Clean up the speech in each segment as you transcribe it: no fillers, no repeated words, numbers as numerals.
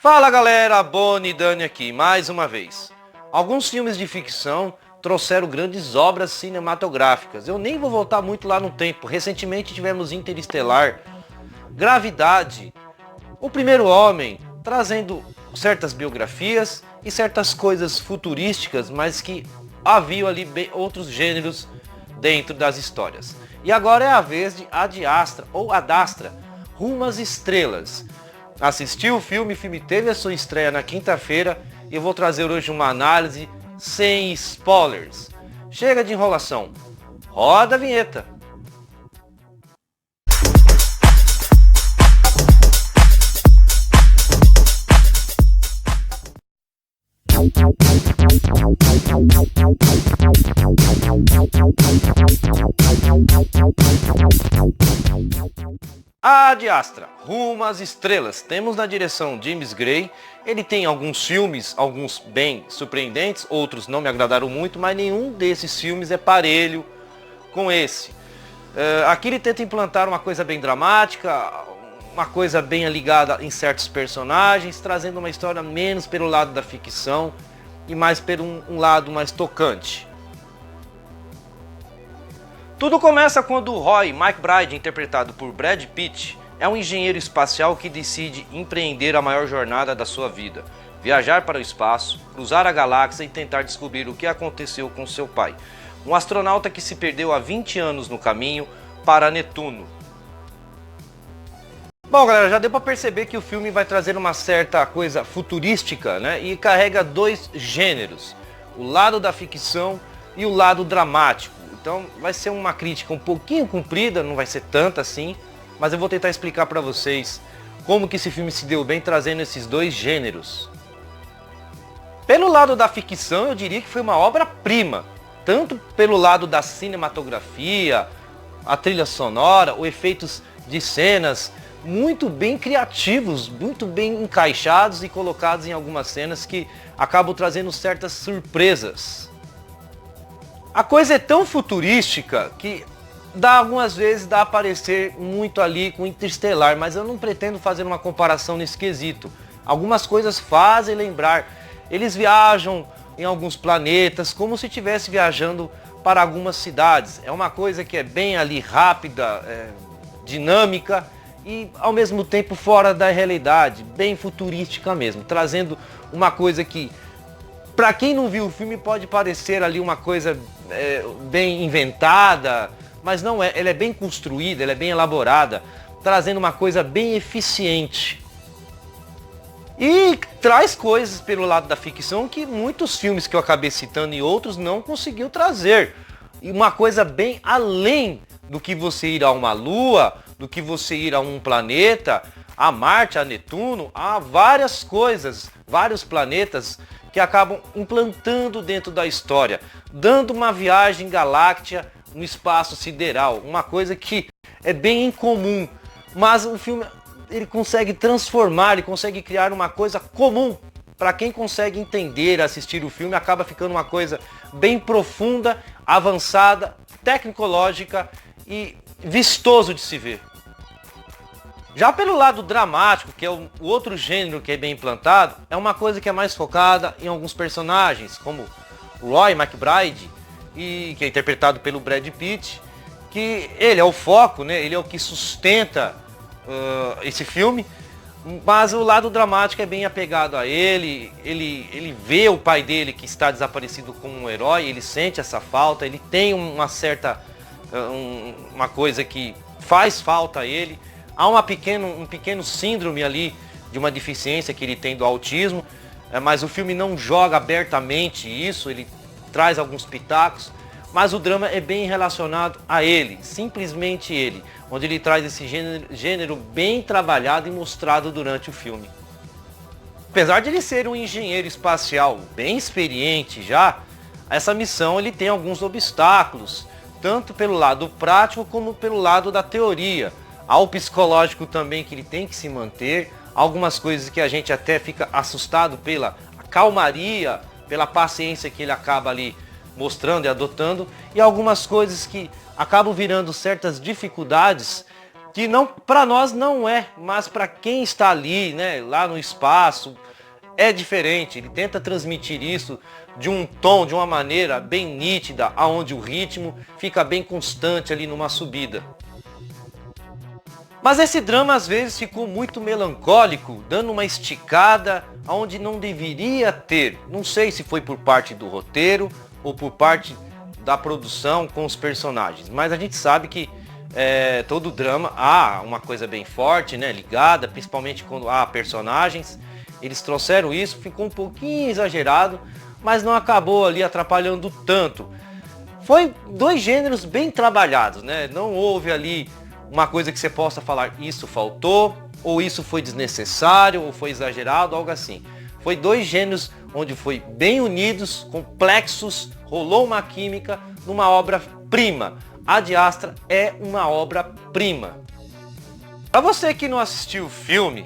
Fala galera, Boni e Dani aqui, mais uma vez. Alguns filmes de ficção trouxeram grandes obras cinematográficas. Eu nem vou voltar muito lá no tempo. Recentemente tivemos Interestelar, Gravidade, O Primeiro Homem, trazendo certas biografias e certas coisas futurísticas, mas que haviam ali outros gêneros dentro das histórias. E agora é a vez de Ad Astra, ou Ad Astra, Rumo às Estrelas. Assisti o filme teve a sua estreia na quinta-feira e eu vou trazer hoje uma análise sem spoilers. Chega de enrolação, roda a vinheta. Ad Astra, Rumo às Estrelas. Temos na direção James Gray. Ele tem alguns filmes, alguns bem surpreendentes, outros não me agradaram muito, mas nenhum desses filmes é parelho com esse. Aqui ele tenta implantar uma coisa bem dramática, uma coisa bem ligada em certos personagens, trazendo uma história menos pelo lado da ficção e mais por um lado mais tocante. Tudo começa quando Roy McBride, interpretado por Brad Pitt, é um engenheiro espacial que decide empreender a maior jornada da sua vida, viajar para o espaço, cruzar a galáxia e tentar descobrir o que aconteceu com seu pai, um astronauta que se perdeu há 20 anos no caminho para Netuno. Bom galera, já deu para perceber que o filme vai trazer uma certa coisa futurística, né? E carrega dois gêneros, o lado da ficção e o lado dramático. Então vai ser uma crítica um pouquinho comprida, não vai ser tanta assim, mas eu vou tentar explicar para vocês como que esse filme se deu bem trazendo esses dois gêneros. Pelo lado da ficção, eu diria que foi uma obra-prima, tanto pelo lado da cinematografia, a trilha sonora, os efeitos de cenas, muito bem criativos, muito bem encaixados e colocados em algumas cenas que acabam trazendo certas surpresas. A coisa é tão futurística que algumas vezes dá a parecer muito ali com Interestelar, mas eu não pretendo fazer uma comparação nesse quesito. Algumas coisas fazem lembrar, eles viajam em alguns planetas como se estivesse viajando para algumas cidades. É uma coisa que é bem ali rápida, dinâmica e ao mesmo tempo fora da realidade, bem futurística mesmo, trazendo uma coisa que para quem não viu o filme pode parecer ali uma coisa bem inventada, mas não é, ela é bem construída, ela é bem elaborada, trazendo uma coisa bem eficiente. E traz coisas pelo lado da ficção que muitos filmes que eu acabei citando e outros não conseguiu trazer. E uma coisa bem além do que você ir a uma lua, do que você ir a um planeta, a Marte, a Netuno, há várias coisas, vários planetas que acabam implantando dentro da história, dando uma viagem galáctica no espaço sideral, uma coisa que é bem incomum, mas o filme ele consegue transformar, ele consegue criar uma coisa comum. Para quem consegue entender, assistir o filme, acaba ficando uma coisa bem profunda, avançada, tecnológica e vistoso de se ver. Já pelo lado dramático, que é o outro gênero que é bem implantado, é uma coisa que é mais focada em alguns personagens, como Roy McBride, que é interpretado pelo Brad Pitt, que ele é o foco, né? Ele é o que sustenta esse filme, mas o lado dramático é bem apegado a ele vê o pai dele que está desaparecido como um herói, ele sente essa falta, ele tem uma certa, uma coisa que faz falta a ele. Há um pequeno síndrome ali de uma deficiência que ele tem do autismo, mas o filme não joga abertamente isso, ele traz alguns pitacos, mas o drama é bem relacionado a ele, simplesmente ele, onde ele traz esse gênero bem trabalhado e mostrado durante o filme. Apesar de ele ser um engenheiro espacial bem experiente já, essa missão ele tem alguns obstáculos, tanto pelo lado prático como pelo lado da teoria. Há o psicológico também que ele tem que se manter, algumas coisas que a gente até fica assustado pela calmaria, pela paciência que ele acaba ali mostrando e adotando, e algumas coisas que acabam virando certas dificuldades que não, para nós não é, mas para quem está ali, né, lá no espaço, é diferente. Ele tenta transmitir isso de um tom, de uma maneira bem nítida, aonde o ritmo fica bem constante ali numa subida. Mas esse drama às vezes ficou muito melancólico, dando uma esticada aonde não deveria ter. Não sei se foi por parte do roteiro ou por parte da produção com os personagens, mas a gente sabe que todo drama há uma coisa bem forte, né, ligada, principalmente quando há personagens. Eles trouxeram isso, ficou um pouquinho exagerado, mas não acabou ali atrapalhando tanto. Foi dois gêneros bem trabalhados, né? Não houve ali uma coisa que você possa falar, isso faltou, ou isso foi desnecessário, ou foi exagerado, algo assim. Foi dois gêneros onde foi bem unidos, complexos, rolou uma química numa obra-prima. Ad Astra é uma obra-prima. Para você que não assistiu o filme,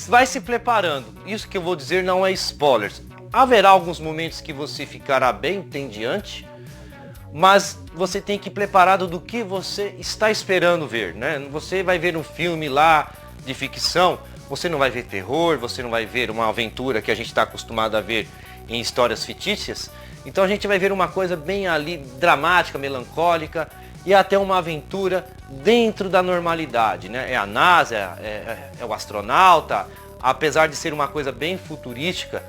vai se preparando. Isso que eu vou dizer não é spoilers. Haverá alguns momentos que você ficará bem entediante, mas você tem que ir preparado do que você está esperando ver, né? Você vai ver um filme lá de ficção, você não vai ver terror, você não vai ver uma aventura que a gente está acostumado a ver em histórias fictícias. Então a gente vai ver uma coisa bem ali dramática, melancólica e até uma aventura dentro da normalidade, né? É a NASA, é o astronauta, apesar de ser uma coisa bem futurística,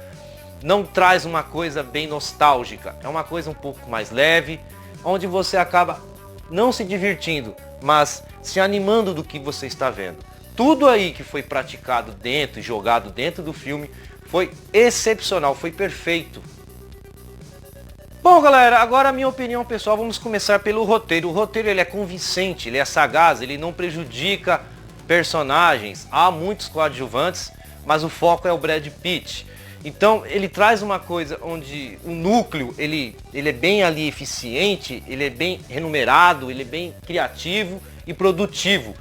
não traz uma coisa bem nostálgica, é uma coisa um pouco mais leve, onde você acaba não se divertindo, mas se animando do que você está vendo. Tudo aí que foi praticado dentro e jogado dentro do filme foi excepcional, foi perfeito. Bom, galera, agora a minha opinião pessoal, vamos começar pelo roteiro. O roteiro ele é convincente, ele é sagaz, ele não prejudica personagens. Há muitos coadjuvantes, mas o foco é o Brad Pitt. Então ele traz uma coisa onde o núcleo ele é bem ali eficiente, ele é bem remunerado, ele é bem criativo e produtivo.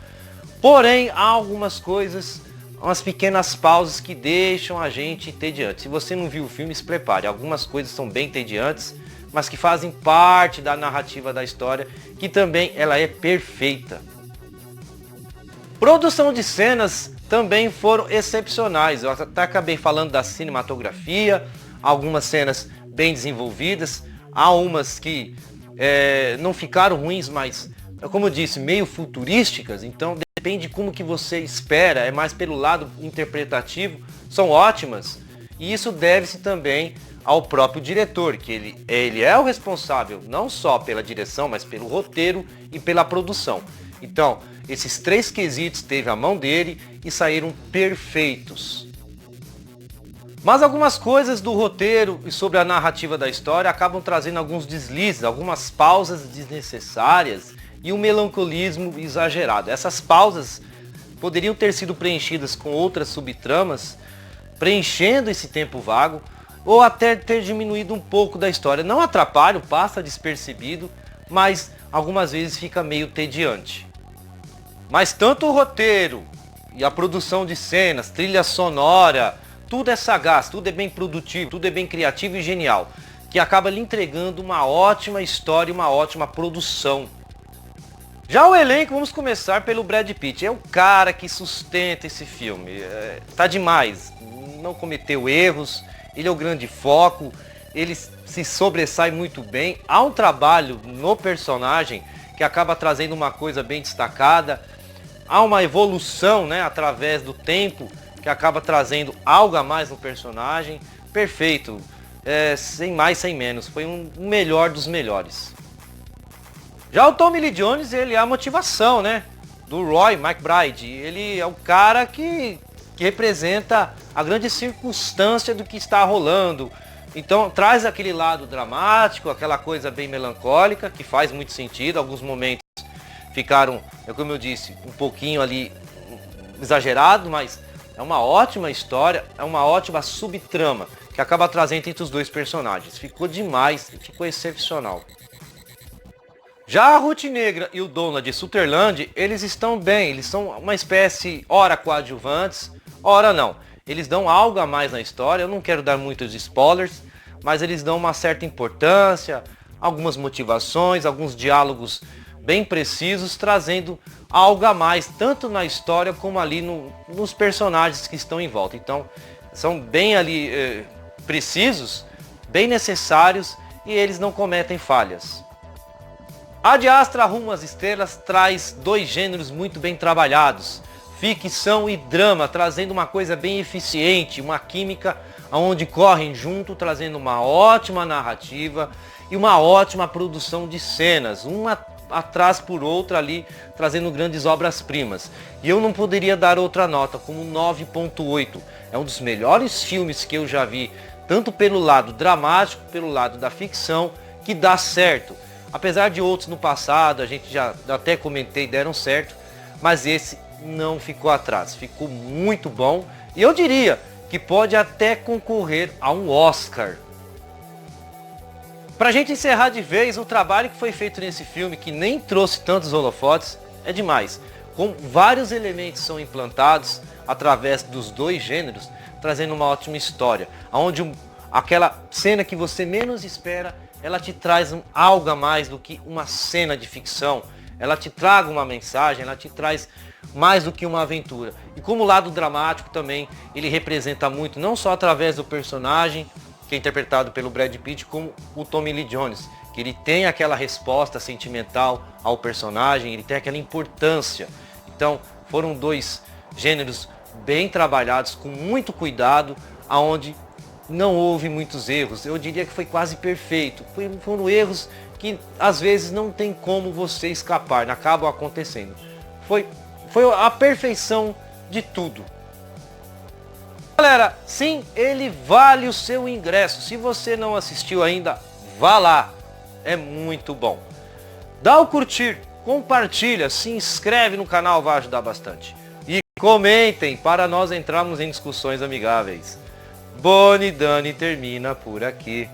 Porém, há algumas coisas, umas pequenas pausas que deixam a gente entediante. Se você não viu o filme, se prepare. Algumas coisas são bem entediantes, mas que fazem parte da narrativa da história, que também ela é perfeita. Produção de cenas também foram excepcionais. Eu até acabei falando da cinematografia, algumas cenas bem desenvolvidas, há umas que não ficaram ruins, mas, como eu disse, meio futurísticas, então depende como que você espera, é mais pelo lado interpretativo, são ótimas, e isso deve-se também ao próprio diretor, que ele é o responsável não só pela direção, mas pelo roteiro e pela produção. Então, esses três quesitos teve a mão dele e saíram perfeitos. Mas algumas coisas do roteiro e sobre a narrativa da história acabam trazendo alguns deslizes, algumas pausas desnecessárias e um melancolismo exagerado. Essas pausas poderiam ter sido preenchidas com outras subtramas, preenchendo esse tempo vago, ou até ter diminuído um pouco da história. Não atrapalha, passa despercebido, mas algumas vezes fica meio tediante. Mas tanto o roteiro e a produção de cenas, trilha sonora, tudo é sagaz, tudo é bem produtivo, tudo é bem criativo e genial, que acaba lhe entregando uma ótima história e uma ótima produção. Já o elenco, vamos começar pelo Brad Pitt. É o cara que sustenta esse filme. Tá demais, não cometeu erros, ele é o grande foco, ele se sobressai muito bem. Há um trabalho no personagem que acaba trazendo uma coisa bem destacada. Há uma evolução, né, através do tempo, que acaba trazendo algo a mais no personagem. Perfeito, sem mais, sem menos. Foi um melhor dos melhores. Já o Tommy Lee Jones, ele é a motivação, né, do Roy McBride. Ele é o cara que representa a grande circunstância do que está rolando. Então traz aquele lado dramático, aquela coisa bem melancólica, que faz muito sentido. Alguns momentos ficaram, como eu disse, um pouquinho ali exagerado, mas é uma ótima história, é uma ótima subtrama que acaba trazendo entre os dois personagens. Ficou demais, ficou excepcional. Já a Ruth Negra e o Donald Sutherland, eles estão bem, eles são uma espécie, ora coadjuvantes, ora não. Eles dão algo a mais na história, eu não quero dar muitos spoilers, mas eles dão uma certa importância, algumas motivações, alguns diálogos bem precisos, trazendo algo a mais, tanto na história como ali nos personagens que estão em volta. Então, são bem ali precisos, bem necessários e eles não cometem falhas. Ad Astra Rumo às Estrelas traz dois gêneros muito bem trabalhados, ficção e drama, trazendo uma coisa bem eficiente, uma química onde correm junto, trazendo uma ótima narrativa e uma ótima produção de cenas, uma atrás por outra ali, trazendo grandes obras-primas. E eu não poderia dar outra nota, como 9.8. É um dos melhores filmes que eu já vi, tanto pelo lado dramático, pelo lado da ficção, que dá certo. Apesar de outros no passado, a gente já até comentei, deram certo, mas esse não ficou atrás, ficou muito bom. E eu diria que pode até concorrer a um Oscar. Pra gente encerrar de vez, o trabalho que foi feito nesse filme, que nem trouxe tantos holofotes, é demais. Com vários elementos são implantados através dos dois gêneros, trazendo uma ótima história. Onde aquela cena que você menos espera, ela te traz algo a mais do que uma cena de ficção. Ela te traga uma mensagem, ela te traz mais do que uma aventura. E como lado dramático também, ele representa muito, não só através do personagem, que é interpretado pelo Brad Pitt, como o Tommy Lee Jones, que ele tem aquela resposta sentimental ao personagem, ele tem aquela importância. Então, foram dois gêneros bem trabalhados, com muito cuidado, aonde não houve muitos erros. Eu diria que foi quase perfeito. Foram erros que às vezes não tem como você escapar, acabam acontecendo. Foi a perfeição de tudo. Galera, sim, ele vale o seu ingresso. Se você não assistiu ainda, vá lá. É muito bom. Dá o curtir, compartilha, se inscreve no canal, vai ajudar bastante. E comentem para nós entrarmos em discussões amigáveis. Bonnie Dani termina por aqui.